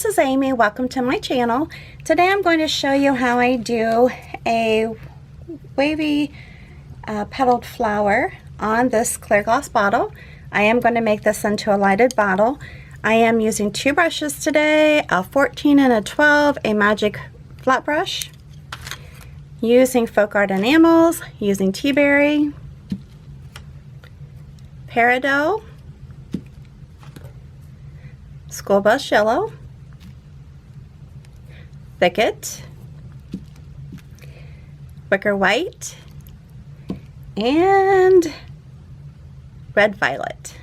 this is Amy. Welcome to my channel. Today I'm going to show you how I do a wavy petaled flower on this clear glass bottle. I am going to make this into a lighted bottle. I am using two brushes today, a 14 and a 12, a AMAGIC flat brush, using FolkArt enamels, using tea berry, peridot, school bus yellow, thicket, wicker white, and red violet.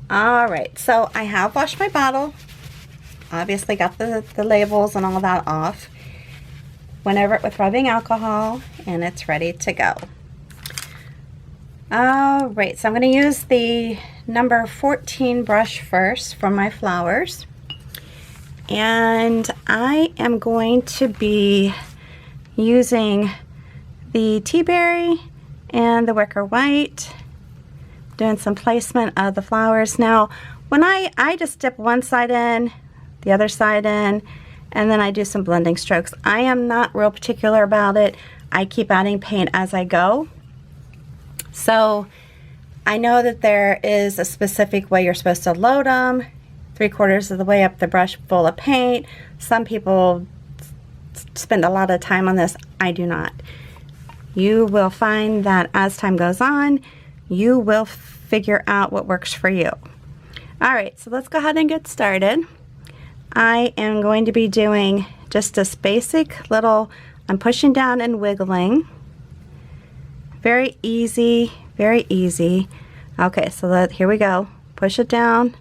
Alright, so I have washed my bottle. Obviously got the labels and all that off. Went over it with rubbing alcohol and it's ready to go. Alright, so I'm going to use the number 14 brush first for my flowers. And I am going to be using the tea berry and the wicker white, doing some placement of the flowers. Now, when I just dip one side in, the other side in, and then I do some blending strokes. I am not real particular about it. I keep adding paint as I go. So I know that there is a specific way you're supposed to load them, 3/4 of the way up the brush full of paint. Some people spend a lot of time on this. I do not. You will find that as time goes on, you will figure out what works for you. Alright, so let's go ahead and get started. I am going to be doing just this basic little, I'm pushing down and wiggling. Very easy, very easy. Okay, so here we go. Push it down,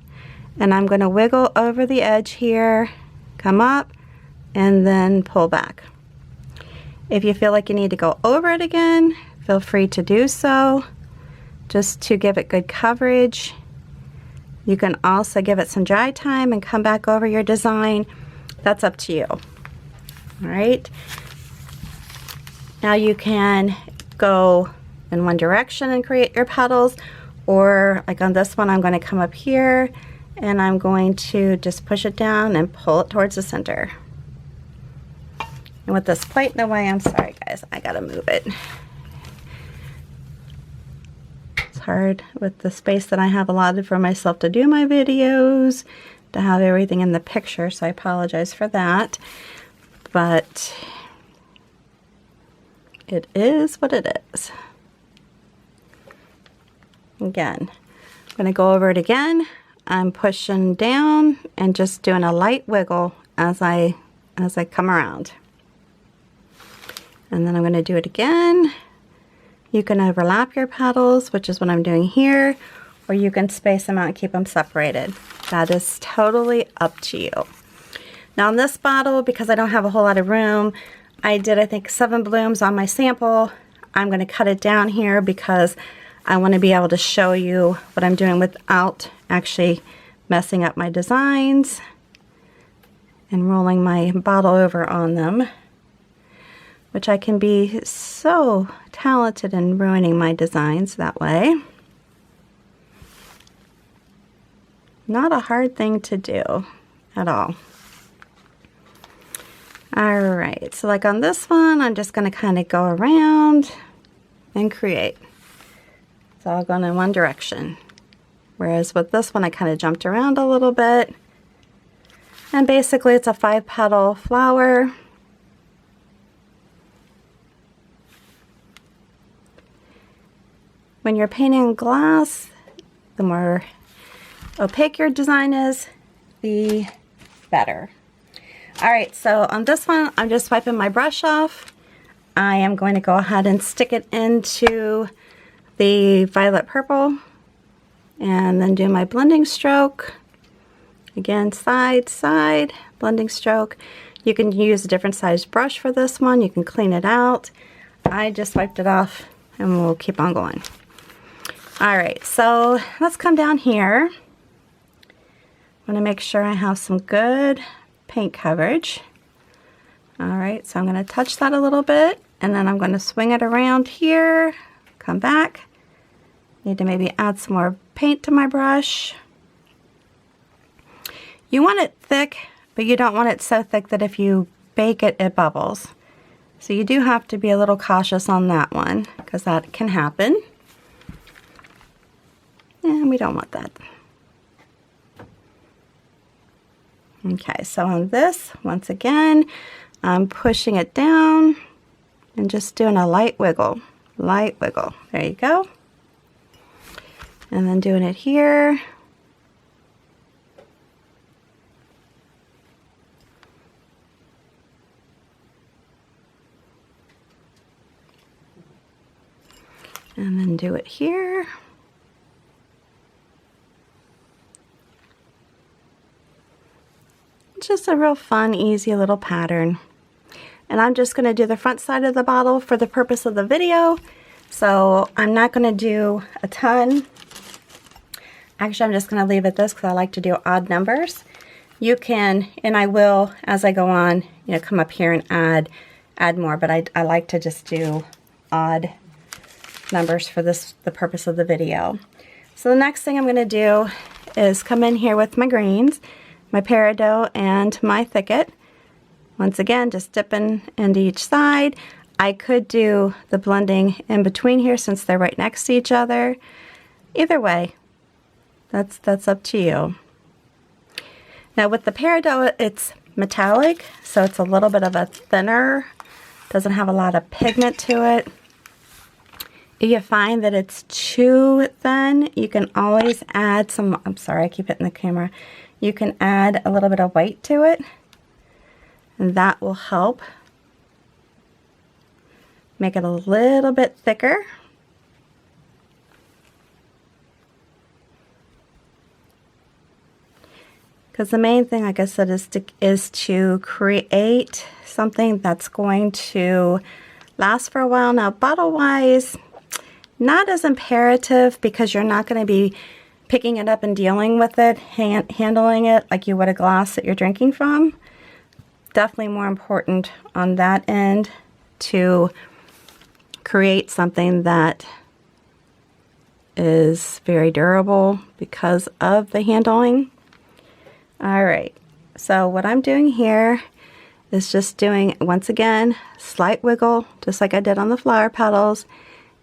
and I'm going to wiggle over the edge here, come up, and then pull back. If you feel like you need to go over it again, feel free to do so, just to give it good coverage. You can also give it some dry time and come back over your design. That's up to you. All right. Now you can go in one direction and create your petals, or like on this one, I'm going to come up here and I'm going to just push it down and pull it towards the center. And with this plate in the way, I'm sorry guys, I gotta move it. It's hard with the space that I have allotted for myself to do my videos, to have everything in the picture, so I apologize for that. But it is what it is. Again, I'm going to go over it again. I'm pushing down and just doing a light wiggle as I come around. And then I'm going to do it again. You can overlap your petals, which is what I'm doing here, or you can space them out and keep them separated. That is totally up to you. Now in this bottle, because I don't have a whole lot of room, I did, I think, 7 blooms on my sample. I'm going to cut it down here because I want to be able to show you what I'm doing without actually messing up my designs and rolling my bottle over on them, which I can be so talented in ruining my designs that way. Not a hard thing to do at all. Alright, so like on this one, I'm just going to kind of go around and create. It's all going in one direction. Whereas with this one, I kind of jumped around a little bit. And basically, it's a 5-petal flower. When you're painting glass, the more opaque your design is, the better. Alright, so on this one, I'm just wiping my brush off. I am going to go ahead and stick it into the violet purple and then do my blending stroke. Again, side, side, blending stroke. You can use a different size brush for this one. You can clean it out. I just wiped it off and we'll keep on going. Alright, so let's come down here. I want to make sure I have some good paint coverage. Alright, so I'm going to touch that a little bit and then I'm going to swing it around here, come back. Need to maybe add some more paint to my brush. You want it thick, but you don't want it so thick that if you bake it, it bubbles. So you do have to be a little cautious on that one, because that can happen. And we don't want that. Okay, so on this, once again, I'm pushing it down and just doing a light wiggle. Light wiggle. There you go. And then doing it here. And then do it here. It's just a real fun, easy little pattern. And I'm just going to do the front side of the bottle for the purpose of the video. So I'm not going to do a ton. Actually, I'm just going to leave it this because I like to do odd numbers. You can, and I will, as I go on, you know, come up here and add more, but I like to just do odd numbers for the purpose of the video. So the next thing I'm going to do is come in here with my greens, my peridot and my thicket. Once again, just dipping into each side. I could do the blending in between here since they're right next to each other. Either way, that's up to you. Now with the peridot, it's metallic, so it's a little bit of a thinner, doesn't have a lot of pigment to it. If you find that it's too thin, you can always add some, I'm sorry, I keep hitting the camera. You can add a little bit of white to it, and that will help make it a little bit thicker. Because the main thing, like I said, is to create something that's going to last for a while. Now, bottle-wise, not as imperative because you're not going to be picking it up and dealing with it, handling it like you would a glass that you're drinking from. Definitely more important on that end to create something that is very durable because of the handling. All right, so what I'm doing here is just doing, once again, slight wiggle, just like I did on the flower petals,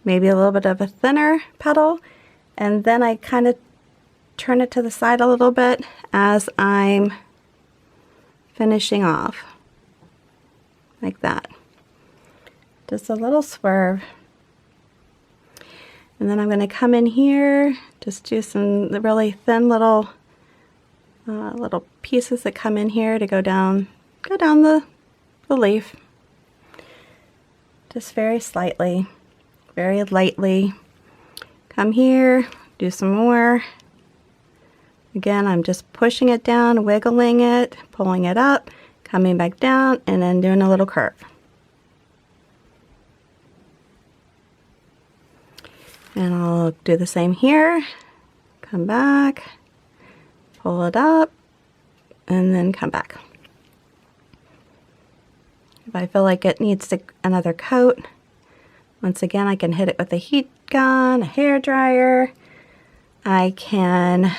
maybe a little bit of a thinner petal, and then I kind of turn it to the side a little bit as I'm finishing off, like that. Just a little swerve. And then I'm going to come in here, just do some really thin little pieces that come in here to go down the leaf. Just very slightly, very lightly. Come here, do some more. Again, I'm just pushing it down, wiggling it, pulling it up, coming back down, and then doing a little curve. And I'll do the same here. Come back, pull it up, and then come back. If I feel like it needs another coat, once again, I can hit it with a heat gun, a hair dryer. I can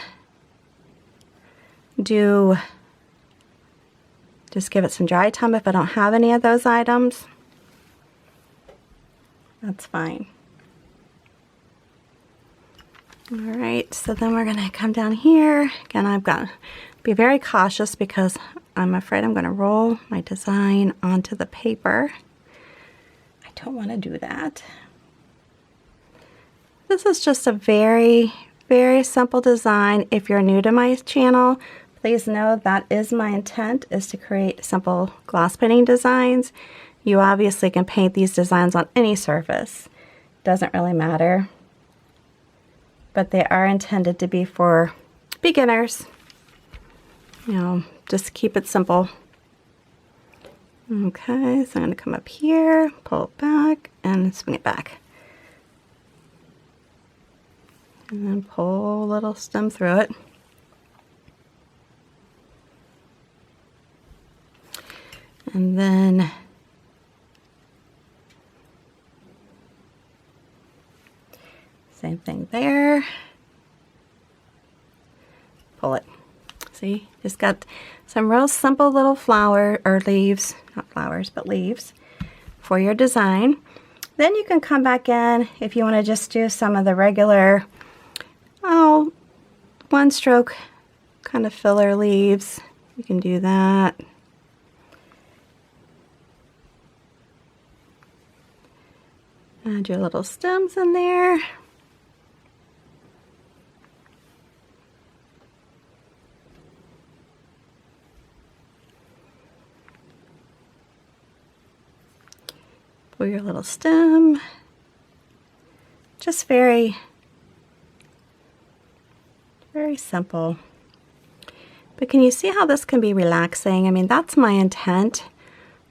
just give it some dry time if I don't have any of those items. That's fine. All right, so then we're going to come down here. Again, I've got to be very cautious because I'm afraid I'm going to roll my design onto the paper. I don't want to do that. This is just a very, very simple design. If you're new to my channel, please know that is my intent, is to create simple glass painting designs. You obviously can paint these designs on any surface. Doesn't really matter. But they are intended to be for beginners. You know, just keep it simple. Okay, so I'm going to come up here, pull it back, and swing it back. And then pull a little stem through it. And then same thing there. Pull it. See, just got some real simple little flower or leaves, not flowers, but leaves for your design. Then you can come back in if you want to just do some of the regular, one stroke kind of filler leaves. You can do that. Add your little stems in there. For your little stem. Just very, very simple. But can you see how this can be relaxing? I mean, that's my intent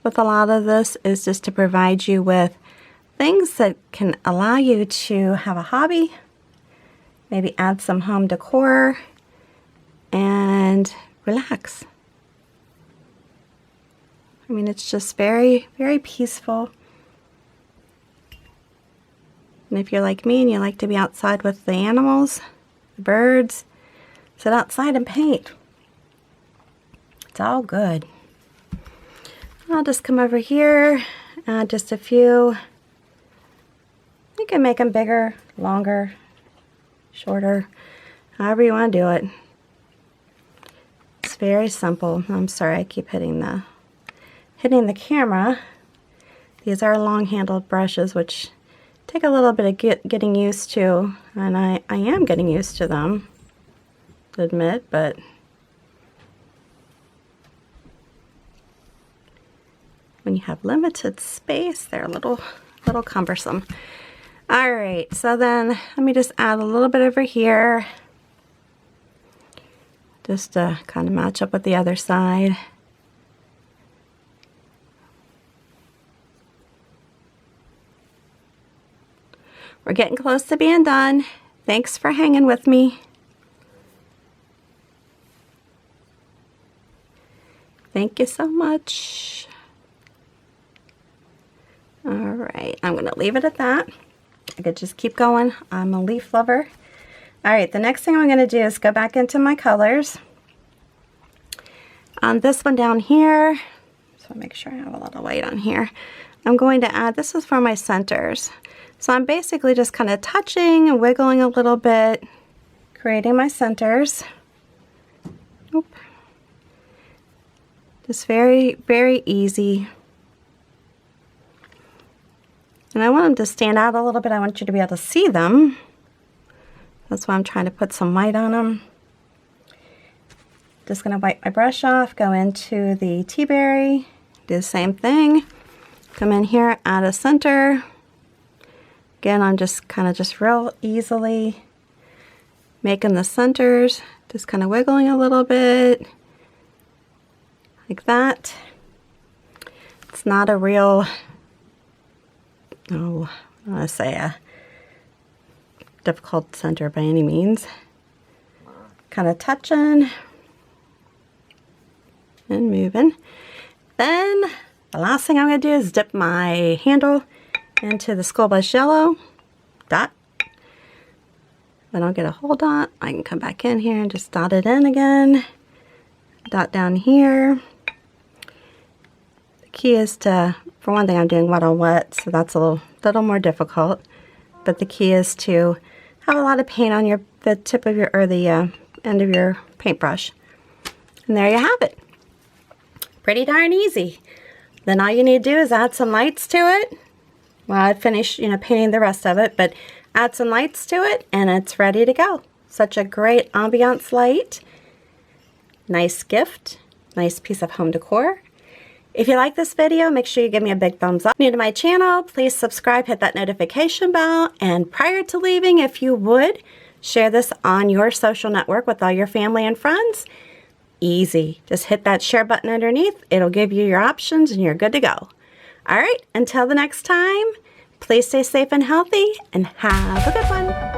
with a lot of this, is just to provide you with things that can allow you to have a hobby, maybe add some home decor, and relax. I mean, it's just very, very peaceful. And if you're like me and you like to be outside with the animals, the birds, sit outside and paint. It's all good. I'll just come over here, add just a few. You can make them bigger, longer, shorter, however you want to do it. It's very simple. I'm sorry, I keep hitting the camera. These are long-handled brushes, which take a little bit of getting used to, and I am getting used to them, to admit, but when you have limited space, they're a little cumbersome. All right, so then let me just add a little bit over here, just to kind of match up with the other side. We're getting close to being done. Thanks for hanging with me. Thank you so much. All right, I'm gonna leave it at that. I could just keep going. I'm a leaf lover. All right, the next thing I'm gonna do is go back into my colors. On this one down here, so I'll make sure I have a lot of white on here. I'm going to add, this is for my centers. So I'm basically just kind of touching and wiggling a little bit, creating my centers. Oop. Just very, very easy. And I want them to stand out a little bit. I want you to be able to see them. That's why I'm trying to put some white on them. Just going to wipe my brush off, go into the tea berry, do the same thing. Come in here, add a center. Again, I'm just kind of just real easily making the centers, just kind of wiggling a little bit, like that. It's not a real, I don't want to say a difficult center by any means. Kind of touching and moving. Then the last thing I'm going to do is dip my handle into the School Bus Yellow dot. If I don't get a whole dot, I can come back in here and just dot it in again. Dot down here. The key is to, for one thing, I'm doing wet on wet, so that's a little more difficult. But the key is to have a lot of paint on the tip of your, or the end of your paintbrush. And there you have it. Pretty darn easy. Then all you need to do is add some lights to it. Well, I finished, painting the rest of it, but add some lights to it and it's ready to go. Such a great ambiance light. Nice gift. Nice piece of home decor. If you like this video, make sure you give me a big thumbs up. New to my channel, please subscribe, hit that notification bell, and prior to leaving, if you would, share this on your social network with all your family and friends. Easy. Just hit that share button underneath. It'll give you your options and you're good to go. All right, until the next time, please stay safe and healthy and have a good one.